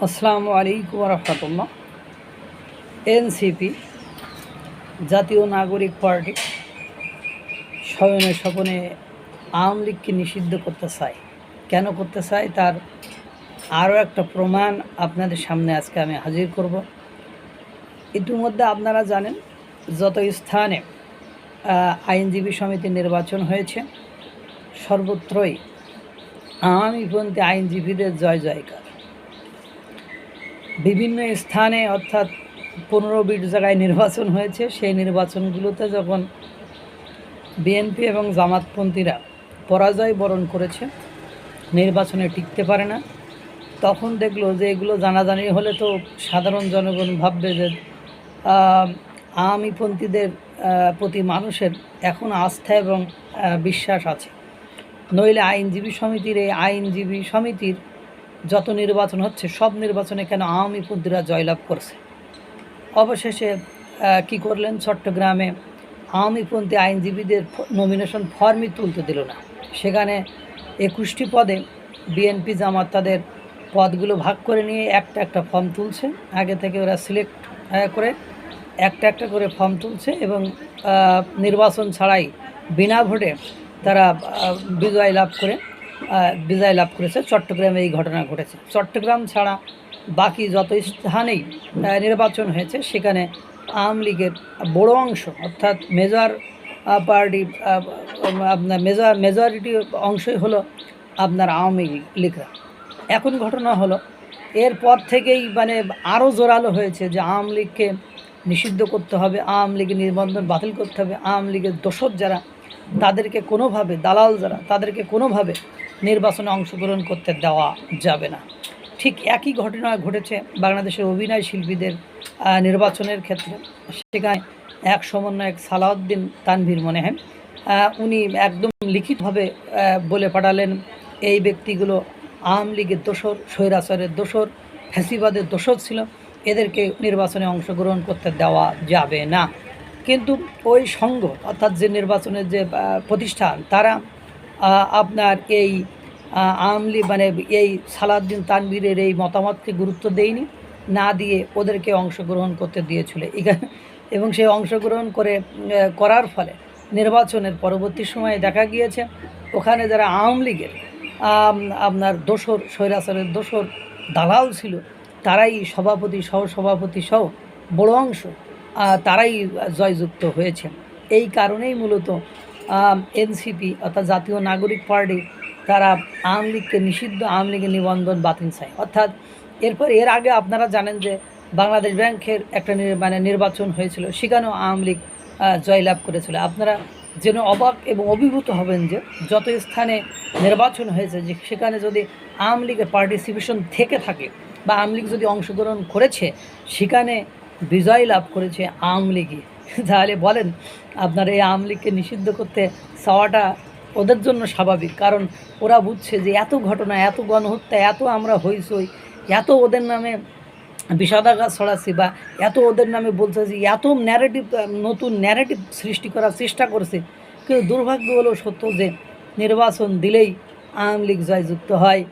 আসসালামু আলাইকুম রহমতুল্লাহ। এনসিপি জাতীয় নাগরিক পার্টি শয়নে স্বপনে আওয়ামী লীগকে নিষিদ্ধ করতে চায়। কেন করতে চায় তার আরও একটা প্রমাণ আপনাদের সামনে আজকে আমি হাজির করব। ইতিমধ্যে আপনারা জানেন যত স্থানে আইনজীবী সমিতি নির্বাচন হয়েছে সর্বত্রই আওয়ামীপন্থী আইনজীবীদের জয় জয়কার। বিভিন্ন স্থানে অর্থাৎ 15-20 জায়গায় নির্বাচন হয়েছে। সেই নির্বাচনগুলোতে যখন বিএনপি এবং জামাতপন্থীরা পরাজয় বরণ করেছে, নির্বাচনে টিকতে পারে না, তখন দেখলো যে এগুলো জানাজানি হলে তো সাধারণ জনগণ ভাববে যে আওয়ামীপন্থীদের প্রতি মানুষের এখন আস্থা এবং বিশ্বাস আছে। নইলে আইনজীবী সমিতির যত নির্বাচন হচ্ছে সব নির্বাচনে কেন আওয়ামীপন্থীরা জয়লাভ করছে। অবশেষে কি করলেন, চট্টগ্রামে আওয়ামীপন্থী আইনজীবীদের নমিনেশন ফর্মই তুলতে দিল না। সেখানে 21টি পদে বিএনপি জামাত তাদের পদগুলো ভাগ করে নিয়ে একটা ফর্ম তুলছে। আগে থেকে ওরা সিলেক্ট করে একটা করে ফর্ম তুলছে এবং নির্বাচন ছাড়াই বিনা ভোটে তারা বিজয় লাভ করেছে। চট্টগ্রামে এই ঘটনা ঘটেছে। চট্টগ্রাম ছাড়া বাকি যত স্থানেই নির্বাচন হয়েছে সেখানে আওয়ামী লীগের বড় অংশ অর্থাৎ মেজর পার্টি আপনার মেজরিটি অংশই হলো আপনার আওয়ামী লীগরা। এখন ঘটনা হলো এরপর থেকেই আরও জোরালো হয়েছে যে আওয়ামী লীগকে নিষিদ্ধ করতে হবে, আওয়ামী লীগের নিবন্ধন বাতিল করতে হবে, আওয়ামী লীগের দোসর যারা তাদেরকে কোনোভাবে, দালাল যারা তাদেরকে কোনোভাবে নির্বাচনে অংশগ্রহণ করতে দেওয়া যাবে না। ঠিক একই ঘটনা ঘটেছে বাংলাদেশের অভিনয় শিল্পীদের নির্বাচনের ক্ষেত্রে। সেখানে এক সমন্বয়ক সালাউদ্দিন তানভীর মনে হয় উনি একদম লিখিতভাবে বলে পাঠালেন এই ব্যক্তিগুলো আওয়ামী লীগের দোসর, স্বৈরাচারের দোসর, ফ্যাসিবাদের দোসর ছিল, এদেরকে নির্বাচনে অংশগ্রহণ করতে দেওয়া যাবে না। কিন্তু ওই সংঘ অর্থাৎ যে নির্বাচনের যে প্রতিষ্ঠান তারা আপনার এই আওয়ামী লীগ এই সালাউদ্দিন তানভীরের এই মতামতকে গুরুত্ব দেয়নি, না দিয়ে ওদেরকে অংশগ্রহণ করতে দিয়েছিল এবং সেই অংশগ্রহণ করার ফলে নির্বাচনের পরবর্তী সময়ে দেখা গিয়েছে ওখানে যারা আওয়ামী লীগের আপনার দোসর, স্বৈরাচারের দোসর দালাল ছিল তারাই সভাপতি, সহসভাপতি সহ বড় অংশ তারাই জয়যুক্ত হয়েছে। এই কারণেই মূলত এনসিপি অর্থাৎ জাতীয় নাগরিক পার্টি তারা আওয়ামী লীগকে নিষিদ্ধ, আওয়ামী লীগের নিবন্ধন বাতিল চায়। অর্থাৎ এর আগে আপনারা জানেন যে বাংলাদেশ ব্যাংকের একটা নির্বাচন হয়েছিল, সেখানেও আওয়ামী লীগ জয়লাভ করেছিল। আপনারা যেন অবাক এবং অভিভূত হবেন যে যত স্থানে নির্বাচন হয়েছে যে সেখানে যদি আওয়ামী লীগের পার্টিসিপেশন থেকে থাকে বা আওয়ামী লীগ যদি অংশগ্রহণ করেছে সেখানে বিজয় লাভ করেছে আওয়ামী লীগই। তাহলে বলেন আপনার এই আওয়ামী লীগকে নিষিদ্ধ করতে চাওয়াটা ওদের জন্য স্বাভাবিক, কারণ ওরা বুঝছে যে এত ঘটনা, এত গণহত্যা, এত আমরা হইচই, এত ওদের নামে বিষাদাঘাত ছড়াচ্ছি বা এত ওদের নামে বলতেছি, এত নতুন ন্যারেটিভ সৃষ্টি করার চেষ্টা করছে। কিন্তু দুর্ভাগ্য হলো সত্য যে নির্বাচন দিলেই আওয়ামী লীগ জয়যুক্ত হয়,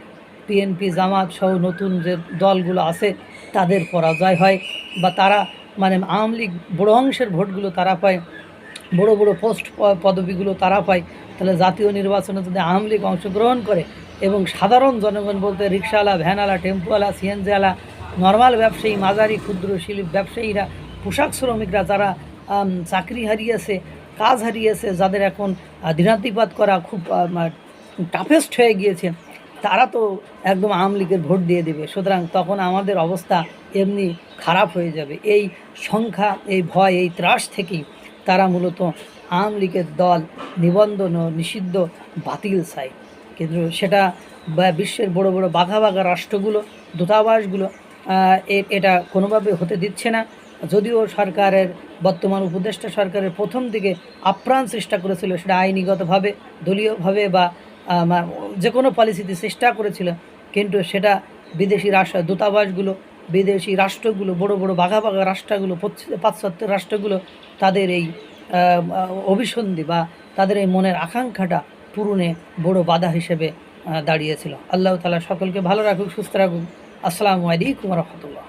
বিএনপি জামাত সহ নতুন যে দলগুলো আছে তাদের পরাজয় হয় বা তারা আওয়ামী লীগ বড় অংশের ভোটগুলো তারা পায়, বড় পোস্ট পদবিগুলো তারা পায়। তাহলে জাতীয় নির্বাচনে যদি আওয়ামী লীগ অংশগ্রহণ করে এবং সাধারণ জনগণ বলতে রিক্সাওয়ালা, ভ্যানওয়ালা, টেম্পোওয়ালা, সিএনজিওয়ালা, নর্মাল ব্যবসায়ী, মাঝারি ক্ষুদ্র শিল্প ব্যবসায়ীরা, পোশাক শ্রমিকরা যারা চাকরি হারিয়েছে, কাজ হারিয়েছে, যাদের এখন দিনাতিপাত করা খুব টাফেস্ট হয়ে গিয়েছে, তারা তো একদম আওয়ামী লীগের ভোট দিয়ে দেবে। সুতরাং তখন আমাদের অবস্থা এমনি খারাপ হয়ে যাবে। এই সংখ্যা, এই ভয়, এই ত্রাস থেকেই তারা মূলত আওয়ামী লীগের দল নিবন্ধন ও নিষিদ্ধ বাতিল চায়। কিন্তু সেটা বিশ্বের বড় বাঘা রাষ্ট্রগুলো, দূতাবাসগুলো এটা কোনোভাবে হতে দিচ্ছে না। যদিও সরকারের বর্তমান উপদেষ্টা সরকারের প্রথম দিকে আপ্রাণ চেষ্টা করেছিল, সেটা আইনিগতভাবে, দলীয়ভাবে বা যে কোনো পলিসিতে চেষ্টা করেছিল, কিন্তু সেটা বিদেশি দূতাবাসগুলো, বিদেশি রাষ্ট্রগুলো, বড় বাঘা রাষ্ট্রগুলো, পাশ্চাত্য রাষ্ট্রগুলো তাদের এই অভিসন্ধি বা তাদের এই মনের আকাঙ্ক্ষাটা পূরণে বড় বাধা হিসেবে দাঁড়িয়েছিল। আল্লাহ তাআলা সকলকে ভালো রাখুক, সুস্থ রাখুক। আসসালামু আলাইকুম রহমতুল্লাহ।